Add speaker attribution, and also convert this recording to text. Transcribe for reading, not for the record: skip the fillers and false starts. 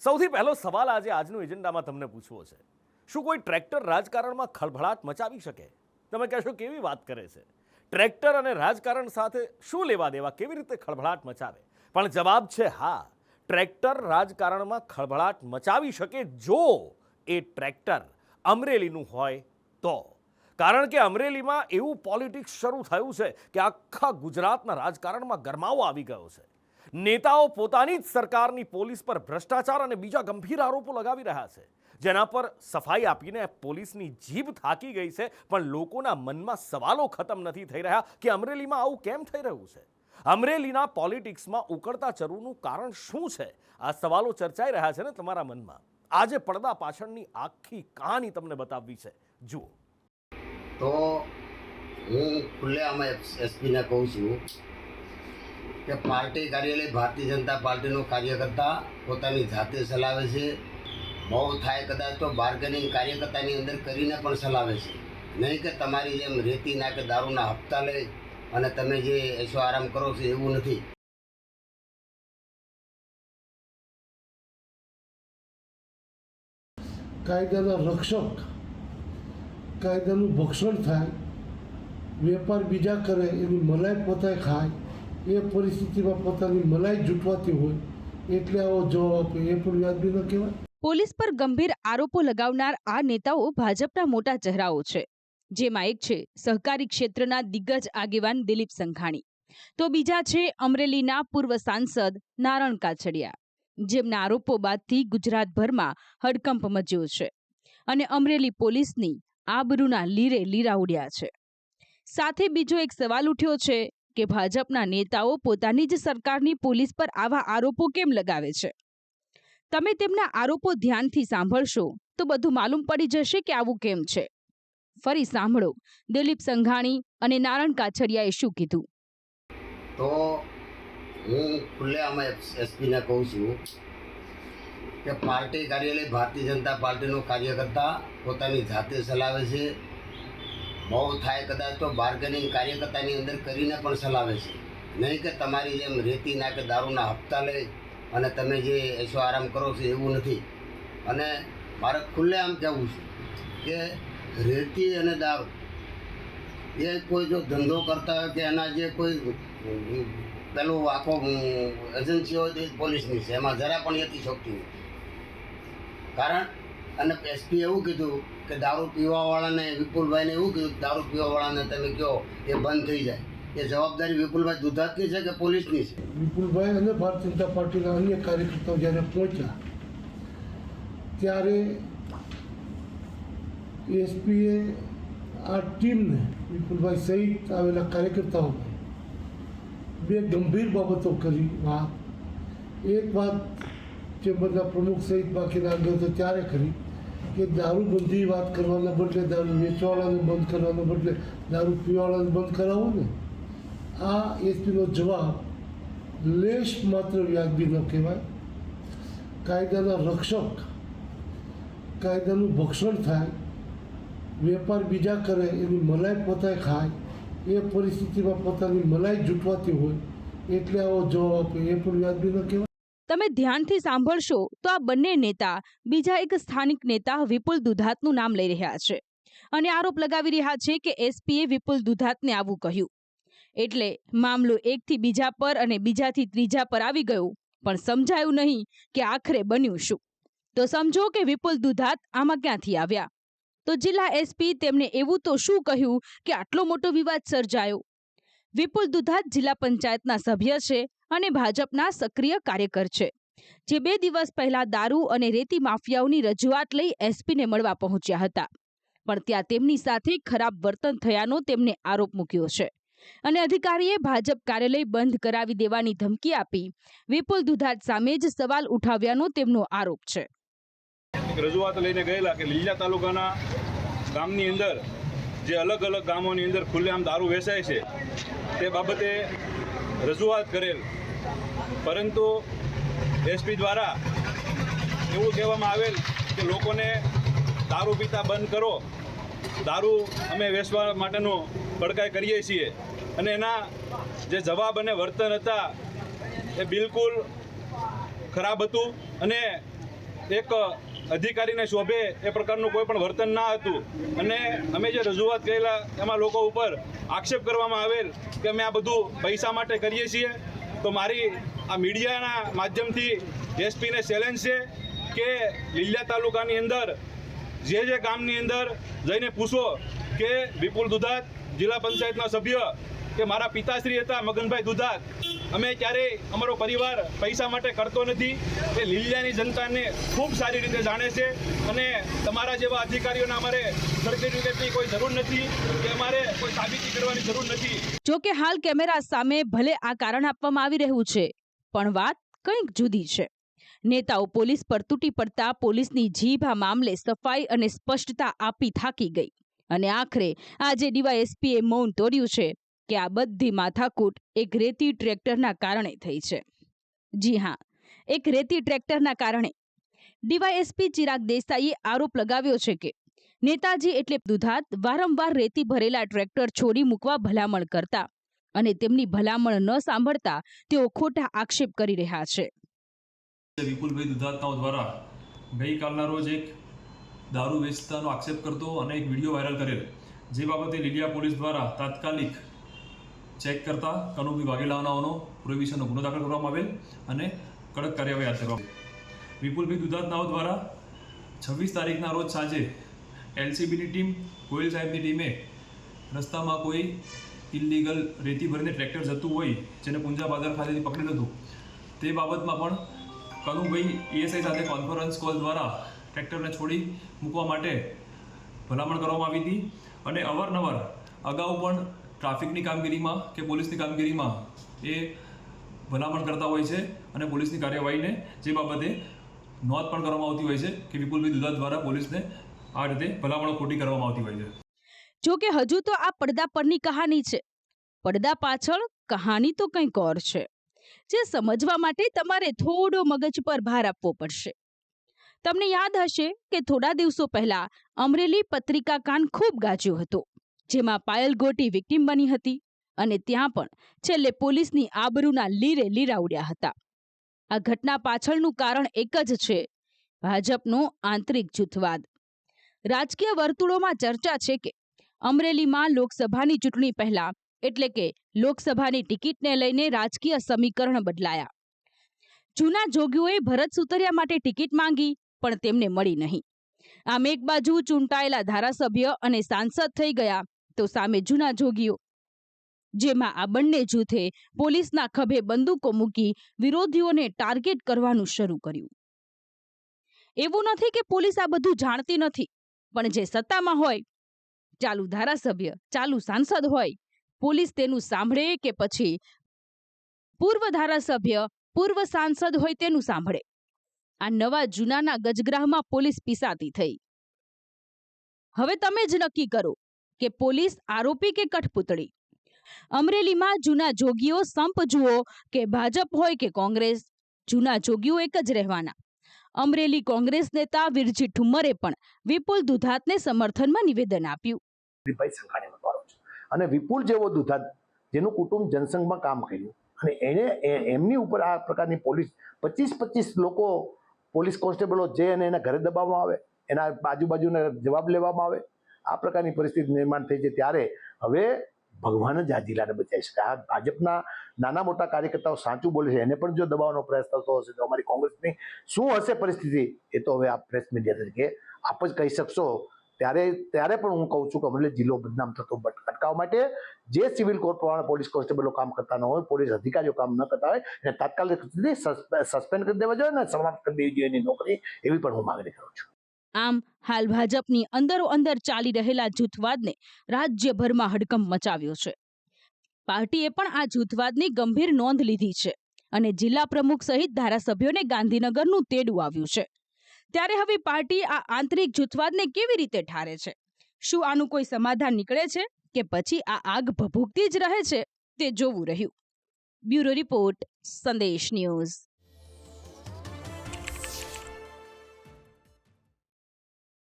Speaker 1: સૌથી પહેલો સવાલ આજે આજનો એજન્ડામાં તમને પૂછવો છે, શું કોઈ ટ્રેક્ટર રાજકારણમાં ખળભળાટ મચાવી શકે? તમે કહેશો કેવી વાત કરે છે, ટ્રેક્ટર અને રાજકારણ સાથે શું લેવા દેવા, કેવી રીતે ખળભળાટ મચાવે? પણ જવાબ છે હા, ટ્રેક્ટર રાજકારણમાં ખળભળાટ મચાવી શકે જો એ ટ્રેક્ટર અમરેલીનું હોય તો. કારણ કે અમરેલીમાં એવું પોલિટિક્સ શરૂ થયું છે કે આખા ગુજરાતના રાજકારણમાં ગરમાવો આવી ગયો છે. નેતાઓ પોતાની જ સરકારની પોલીસ પર ભ્રષ્ટાચાર અને બીજા ગંભીર આરોપો લગાવી રહ્યા છે, જેના પર સફાઈ આપીને પોલીસની જીભ થાકી ગઈ છે. પણ લોકોના મનમાં સવાલો ખતમ નથી થઈ રહ્યા કે અમરેલીમાં આવું કેમ થઈ રહ્યું છે. અમરેલીના પોલિટિક્સમાં ઉકળતા ચરૂનું કારણ શું છે? આ સવાલો ચર્ચાઈ રહ્યા છે ને તમારા મનમાં. આજે પડદા પાછળની આખી કહાની તમને બતાવવી છે. જુઓ.
Speaker 2: તો હું ખુલ્લેઆમ એસપીને કહું છું કે પાર્ટી કાર્યાલય ભારતીય જનતા પાર્ટીનો કાર્યકર્તા પોતાની જાતે ચલાવે છે. બહુ થાય કદાચ તો બાર્ગેનિંગ કાર્યકર્તાની અંદર કરીને પણ ચલાવે છે, નહીં કે તમારી જેમ રેતી ના કે દારૂના હપ્તા લઈ અને તમે જે એસો આરામ કરો છો એવું નથી.
Speaker 3: કાયદાના રક્ષક, કાયદાનું ભક્ષણ થાય, વેપાર બીજા કરે, એની મલાઈ પોતાએ ખાય, એ પરિસ્થિતિમાં પોતાની મલાઈ જૂટવાતી હોય એટલે આવો જવાબ આપે એ પણ વ્યાજબી ન કહેવાય.
Speaker 4: પોલીસ પર ગંભીર આરોપો લગાવનાર આ નેતાઓ ભાજપના મોટા ચહેરાઓ છે, જેમાં એક છે સહકારી ક્ષેત્રના દિગ્ગજ આગેવાન દિલીપ સંઘાણી, તો બીજા છે અમરેલીના પૂર્વ સાંસદ નારણ કાછડિયા, જેમના આરોપો બાદથી ગુજરાતભરમાં હડકંપ મચ્યો છે અને અમરેલી પોલીસની આબરૂના લીરે લીરા ઉડ્યા છે. સાથે બીજો એક સવાલ ઉઠ્યો છે કે ભાજપના નેતાઓ પોતાની જ સરકારની પોલીસ પર આવા આરોપો કેમ લગાવે છે? તમે તેમના આરોપો ધ્યાનથી સાંભળશો તો બધું માલુમ પડી જશે કે આવું કેમ છે. ફરી સાંભળો દિલીપ સંઘાણી અને નારણ કાછડિયાએ શું કીધું.
Speaker 2: તો હું ખુલ્લેઆમ એસપીને કહું છું કે પાર્ટી કાર્યાલય ભારતીય જનતા પાર્ટીનો કાર્યકર્તા પોતાની જાતે ચલાવે છે. બહુ થાય કદાચ તો બાર્ગેનિંગ કાર્યકર્તાની અંદર કરીને પણ ચલાવે છે, નહીં કે તમારી જેમ રેતી ના કે દારૂના હપ્તા લઈ અને તમે જે એસો આરામ કરો છો એવું નથી. અને મારે ખુલ્લેઆમ કહેવું છે કે રેતી અને દારૂ એ કોઈ જો ધંધો કરતા હોય કે એના જે કોઈ પેલું આખો એજન્સી હોય તો એ પોલીસની છે, એમાં જરા પણ યથીશક્તિ નથી. કારણ અને એસપી એવું કીધું કે દારૂ પીવાવાળાને, વિપુલભાઈને એવું કીધું કે દારૂ પીવાવાળાને તમે કહો એ બંધ થઈ જાય. એ જવાબદારી વિપુલભાઈ દુધાતની છે કે પોલીસની છે?
Speaker 3: વિપુલભાઈ અને ભારતીય જનતા પાર્ટીના અન્ય કાર્યકર્તાઓ જ્યારે પહોંચ્યા ત્યારે એસપીએ આ ટીમને, વિપુલભાઈ સહિત આવેલા કાર્યકર્તાઓ બે ગંભીર બાબતો કરી. એક વાત ચેમ્બરના પ્રમુખ સહિત બાકીના આગળ ત્યારે કરી કે દારૂબંધી વાત કરવાના બદલે, દારૂ વેચવાવાળાને બંધ કરવાના બદલે દારૂ પીવાવાળાને બંધ કરાવો ને. આ એસપીનો જવાબ લેશ માત્ર વ્યાજબી ન કહેવાય. કાયદાના રક્ષક, કાયદાનું ભક્ષણ થાય, વેપાર બીજા કરે, એની મલાઈ પોતાએ ખાય, એ પરિસ્થિતિમાં પોતાની મલાઈ જૂટવાતી હોય એટલે આવો જવાબ આપે એ પણ વ્યાજબી ન કહેવાય.
Speaker 4: તમે ધ્યાનથી સાંભળશો તો આ બંને નેતા બીજા એક સ્થાનિક નેતા વિપુલ દુધાતનું નામ લઈ રહ્યા છે અને આરોપ લગાવી રહ્યા છે કે એસપીએ વિપુલ દુધાતને આવું કહ્યું એટલે મામલો એકથી બીજા પર અને બીજાથી ત્રીજા પર આવી ગયો. પણ સમજાયું નહીં કે આખરે બન્યું શું. તો સમજો કે વિપુલ દુધાત આમાં ક્યાંથી આવ્યા. તો જિલ્લા એસપી તેમને એવું તો શું કહ્યું કે આટલો મોટો વિવાદ સર્જાયો? વિપુલ દુધાત જિલ્લા પંચાયતના સભ્ય છે અને ભાજપના સક્રિય કાર્યકર છે, જે 2 દિવસ પહેલા દારૂ અને રેતી માફિયાઓની રજૂઆત લઈ એસપીને મળવા પહોંચ્યા હતા. પણ ત્યાં તેમની સાથે ખરાબ વર્તન થયાનો તેમને આરોપ મૂક્યો છે અને અધિકારીએ ભાજપ કાર્યાલય બંધ કરાવી દેવાની ધમકી આપી વિપુલ દુધાત સામે જ સવાલ ઉઠાવ્યાનો તેમનો આરોપ છે.
Speaker 5: રજૂઆત લઈને ગયેલા કે લીલા તાલુકાના ગામની અંદર જે અલગ અલગ ગામોની અંદર ખુલ્લેઆમ દારૂ વેચાય છે તે બાબતે રજૂઆત કરેલ, પરંતુ એસપી દ્વારા એવું કહેવામાં આવેલ કે લોકોને દારૂ પીતા બંધ કરો, દારૂ અમે વેચવા માટેનો પડકાઈ કરીએ છીએ. અને એના જે જવાબ અને વર્તન હતા એ બિલકુલ ખરાબ હતું અને એક અધિકારીને શોભે એ પ્રકારનું કોઈ પણ વર્તન ના હતું. અને અમે જે રજૂઆત કરેલા એમાં લોકો ઉપર આક્ષેપ કરવામાં આવેલ કે અમે આ બધું પૈસા માટે કરીએ છીએ. તો મારી આ મીડિયાના માધ્યમથી એસપીને ચેલેન્જ છે કે લીલિયા તાલુકાની અંદર જે ગામની અંદર જઈને પૂછો કે વિપુલ દુધાત જિલ્લા પંચાયતના સભ્ય કે મારા પિતાશ્રી હતા મગનભાઈ દુધાત, અમે ક્યારેય અમારો પરિવાર પૈસા માટે કરતો નથી. એ લીલિયાની જનતાને ખૂબ સારી રીતે જાણે છે. અને તમારા જેવા અધિકારીઓને અમારે સર્ટિફિકેટની કોઈ જરૂર નથી કે અમારે કોઈ સાબિતી કરવાની જરૂર નથી.
Speaker 4: જો કે હાલ કેમેરા સામે ભલે આ કારણ આપવામાં આવી રહ્યું છે, પણ વાત કંઈક જુદી છે. નેતાઓ પોલીસ પર તૂટી પડતા પોલીસની જીભ આ મામલે સફાઈ અને સ્પષ્ટતા આપી થાકી ગઈ અને આખરે આજે ડીવાયએસપીએ મૌન તોડ્યું છે કે આ બધી માથાકૂટ એક રેતી ટ્રેક્ટરના કારણે થઈ છે. જી હા, એક રેતી ટ્રેક્ટરના કારણે. ડીવાયએસપી ચિરાગ દેસાઈએ આરોપ લગાવ્યો છે કે નેતાજી એટલે દુધાત વારંવાર રેતી ભરેલા ટ્રેક્ટર છોડી મૂકવા ભલામણ કરતા અને તેમની ભલામણ ન સાંભળતા તેઓ ખોટા આક્ષેપ કરી રહ્યા છે.
Speaker 6: વિપુલભાઈ દુધાતનાઓ દ્વારા ગઈકાલના રોજ એક દારૂ વેચતાનો આક્ષેપ કરતો અને એક વિડીયો વાયરલ કરેલ, જે બાબતે લીલિયા પોલીસ દ્વારા તાત્કાલિક ચેક કરતા કનુભાઈ વાઘેલાનાઓનો પ્રોહિબિશનનો ગુનો દાખલ કરવામાં આવેલ અને કડક કાર્યવાહી હાથ ધરવામાં આવી. વિપુલભાઈ દુધાતનાઓ દ્વારા 26 તારીખના રોજ સાંજે એલસીબીની ટીમ, ગોયલ સાહેબની ટીમે રસ્તામાં કોઈ ઇલીગલ રેતી ભરીને ટ્રેક્ટર જતું હોય જેને પુંજા બાદર ખાતેથી પકડેલું હતું, તે બાબતમાં પણ કનુભાઈ એએસઆઈ સાથે કોન્ફરન્સ કોલ દ્વારા ટ્રેક્ટરને છોડી મૂકવા માટે ભલામણ કરવામાં આવી હતી. અને અવારનવાર અગાઉ પણ ટ્રાફિકની કામગીરીમાં કે પોલીસની કામગીરીમાં એ ભલામણ કરતા હોય છે અને પોલીસની કાર્યવાહીને જે બાબતે નોંધ પણ કરવામાં આવતી હોય છે કે વિપુલભાઈ દુધાત દ્વારા પોલીસને આ રીતે ભલામણો ખોટી કરવામાં આવતી હોય છે.
Speaker 4: જો કે હજુ તો આ પડદા પરની કહાની છે. પડદા પાછળ કહાની તો કંઈક ઓર છે, જે સમજવા માટે તમારે થોડો મગજ પર ભાર આપવો પડશે. તમને યાદ હશે કે થોડા દિવસો પહેલા અમરેલી પત્રિકા કાંડ ખૂબ ગાજ્યો હતો, જેમાં પાયલ ગોટી વિક્ટિમ બની હતી અને ત્યાં પણ છેલ્લે પોલીસની આબરૂના લીરે લીરા ઉડ્યા હતા. આ ઘટના પાછળનું કારણ એક જ છે, ભાજપનો આંતરિક જૂથવાદ. રાજકીય વર્તુળોમાં ચર્ચા છે કે અમરેલીમાં લોકસભાની ચૂંટણી પહેલા એટલે કે લોકસભાની ટિકિટને લઈને રાજકીય સમીકરણ બદલાયા. જૂના જોગીઓએ ભરત સુતરિયા માટે ટિકિટ માંગી પણ તેમને મળી નહીં. આમ એક બાજુ ચૂંટાયેલા ધારાસભ્ય અને સાંસદ થઈ ગયા તો સામે જૂના જોગીઓ, જેમાં આ બંને જૂથે પોલીસના ખભે બંદૂકો મૂકી વિરોધીઓને ટાર્ગેટ કરવાનું શરૂ કર્યું. એવું નથી કે પોલીસ આ બધું જાણતી નથી, પણ જે સત્તામાં હોય, ચાલુ ધારાસભ્ય, ચાલુ સાંસદ હોય, પોલીસ તેનું સાંભળે કે પછી પૂર્વ ધારાસભ્ય, પૂર્વ સાંસદ હોય તેનું સાંભળે. આ નવા જૂનાના ગજગ્રાહમાં પોલીસ પીસાતી થઈ. હવે તમે જ નક્કી કરો કે પોલીસ આરોપી કે કઠપૂતળી. અમરેલીમાં જૂના જોગીઓ સંપ જુઓ કે ભાજપ હોય કે કોંગ્રેસ, જૂના જોગીઓ એક જ રહેવાના. અમરેલી કોંગ્રેસ નેતા વિરજી ઠુમ્મરે પણ વિપુલ દુધાતને સમર્થનમાં નિવેદન આપ્યું.
Speaker 7: અને વિપુલ જેવો દુધાત જેનું કુટુંબ જનસંઘમાં કામ કર્યું અને એને એમની ઉપર આ પ્રકારની પોલીસ 25 લોકો પોલીસ કોન્સ્ટેબલો જે અને એના ઘરે દબાવવામાં આવે, એના બાજુના જવાબ લેવામાં આવે, આ પ્રકારની પરિસ્થિતિ નિર્માણ થઈ છે. ત્યારે હવે ભગવાન જ આ જિલ્લાને બચાવી શકે. આ ભાજપના નાના મોટા કાર્યકર્તાઓ સાચું બોલે છે, એને પણ જો દબાવવાનો પ્રયાસ થતો હશે તો અમારી કોંગ્રેસની શું હશે પરિસ્થિતિ, એ તો હવે આ પ્રેસ મીડિયા તરીકે આપ જ કહી શકશો. ત્યારે પણ હું કહું છું કે અમરેલી જિલ્લો બદનામ થતો અટકાવવા માટે જે સિવિલ કોડ પ્રમાણે પોલીસ કોન્સ્ટેબલો કામ કરતા ન હોય, પોલીસ અધિકારીઓ કામ ન કરતા હોય, એને તાત્કાલિક સસ્પેન્ડ કરી દેવા જોઈએ ને સમાપ્ત કરી દેવી જોઈએ એની નોકરી, એવી પણ હું માંગણી કરું છું.
Speaker 4: આમ હાલ ભાજપની અંદરોઅંદર ચાલી રહેલા જૂથવાદને રાજ્યભરમાં હડકંપ મચાવ્યો છે. પાર્ટીએ પણ આ જૂથવાદની ગંભીર નોંધ લીધી છે અને જિલ્લા પ્રમુખ સહિત ધારાસભ્યોને ગાંધીનગરનું તેડું આવ્યું છે. ત્યારે હવે પાર્ટી આ આંતરિક જૂથવાદને કેવી રીતે ઠારે છે? શું આનું કોઈ સમાધાન નીકળે છે કે પછી આ આગ ભભૂકતી જ રહે છે? તે જોવું રહ્યું. બ્યુરો રિપોર્ટ, સંદેશ ન્યૂઝ.